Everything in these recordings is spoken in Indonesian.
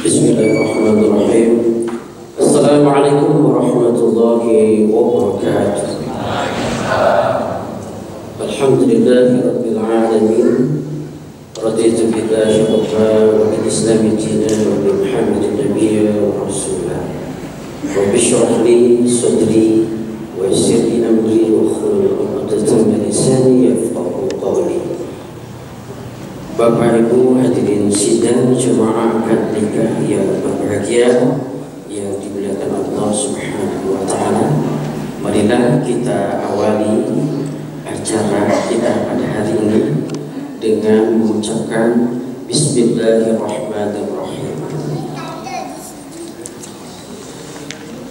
Bismillahirrahmanirrahim. Assalamualaikum warahmatullahi wabarakatuh. Alhamdulillahi rabbil alamin. Raditu billahi rabban wa bil islami dinan wa bi Muhammadin nabiyyan wa rasulah. Rabbi shrah li sadri wa yassir li amri wa hlul 'uqdatam min lisani yafqahu qawli. Bapak Ibu hadirin sidang jemaah akad nikah yang berbahagia yang dimuliakan Allah Subhanahu wa taala. Marilah kita awali acara kita pada hari ini dengan mengucapkan Bismillahirrahmanirrahim.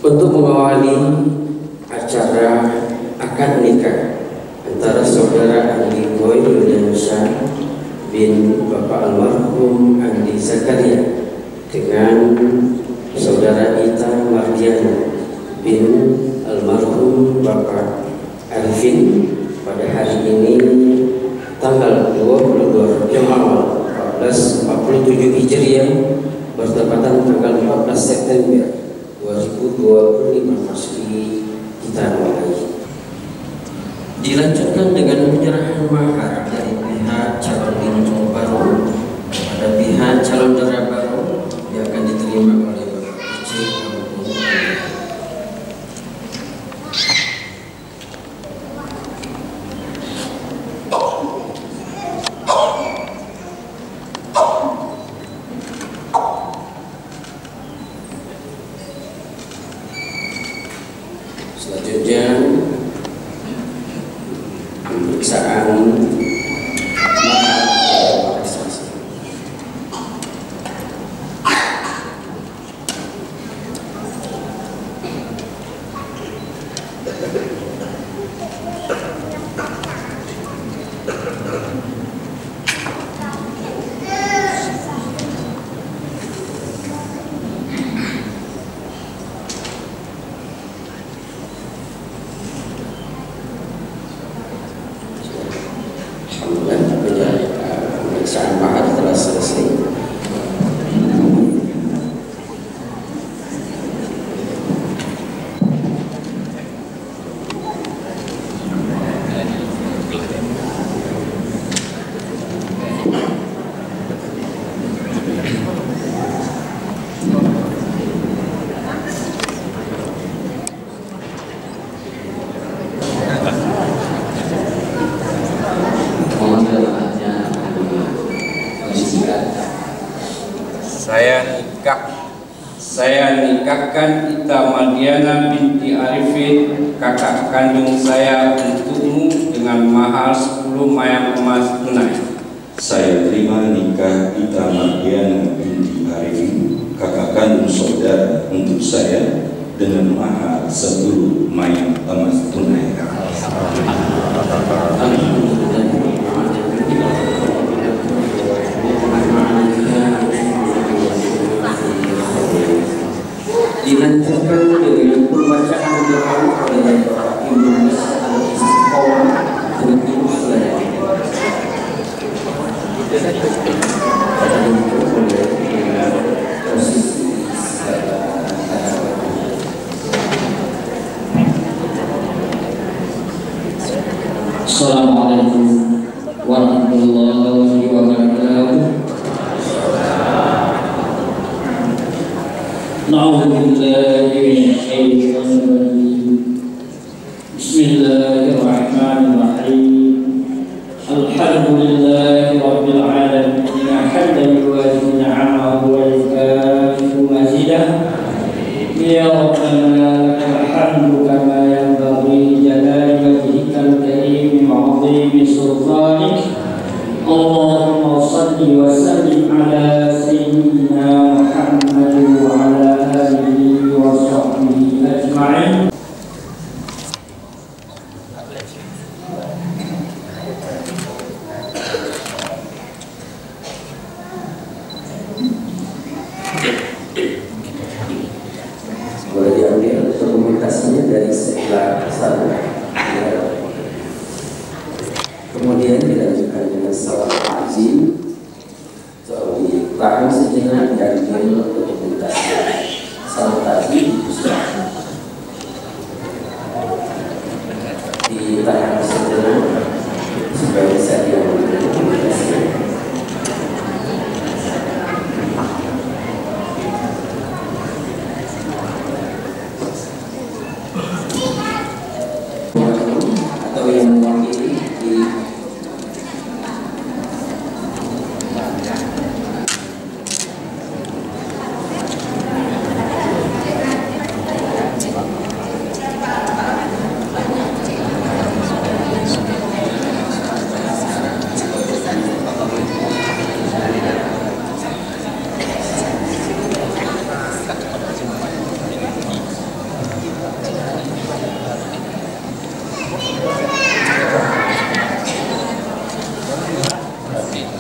Untuk mengawali acara akad nikah antara saudara Andi Boy Indonesia bin Bapak almarhum Andi Zakaria dengan saudara Ita Mardiana bin almarhum Bapak Arifin pada hari ini tanggal 22 Rabiul Awal 1447 Hijriah bertepatan tanggal 14 September 2025 Masehi. Kita mulai. Dilanjutkan dengan penyerahan mahar dari pihak calon bintu baru kepada pihak calon dara baru yang akan diterima oleh Bapak Ijik maupun selanjutnya pemeriksaan Kakakkan Ita Madiana binti Arifin, kakak kandung saya, untukmu dengan mahar 10 mayang emas tunai. Saya terima nikah Ita Madiana binti Arifin, kakak kandung saudara, untuk saya dengan mahar 10 mayang emas tunai. Dilanjutkan dengan pembacaan doa oleh Imam Al-Istiqomah dengan Ibu Sulaimah. Assalamualaikum warahmatullahi wabarakatuh. Na'udzu billahi minasyaitonir rajim. Bismillahirrahmanirrahim. Alhamdulillahi rabbil alamin. Hamdan yuwafi ni'amahu wa yukafi'u mazidah. Ya Rabbana lakal hamdu kama yanbaghi li jalali wajhikal karim wa 'azimi sultanik. Allahumma shalli wa sallim ala sayyidina Muhammad wa ala alihi wa sahbihi ajma'in. Boleh diambil dokumentasinya dari sebelah sana. Kemudian dilanjutkan dengan salat azim. Ditahan sejenak dan diambil dokumentasi. Salat azim ditahan sejenak supaya bisa diambil dokumentasi. Atau yang mewakili di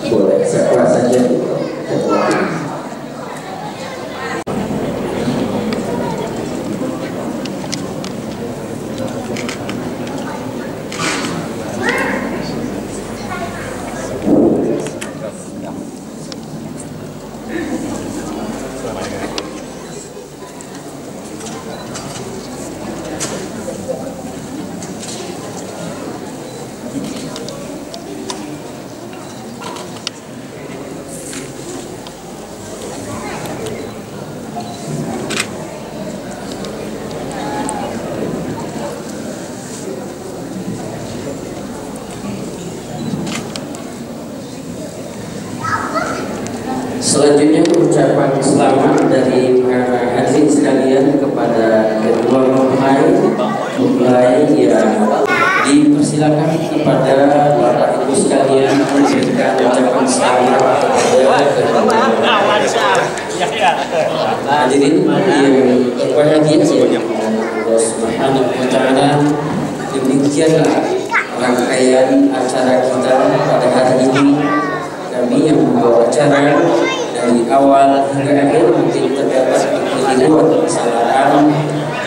boleh siapa saja Selanjutnya ucapan selamat dari para hadirin sekalian kepada kedua mempelai yang dipersilakan kepada bapak ibu sekalian memberikan ucapan selamat kepada hadirin yang berbahagia Allah Subhanahu wa Ta'ala. Demikianlah rangkaian acara kita pada hari ini. Kami yang membawa acara dari awal hingga akhir mungkin terdapat kekeliruan dan kesalahan.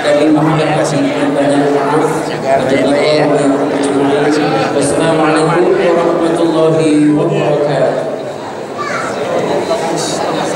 Kami mengucapkan banyak maaf kepada Allah yang berterima. Wassalamualaikum warahmatullahi wabarakatuh. Selamat.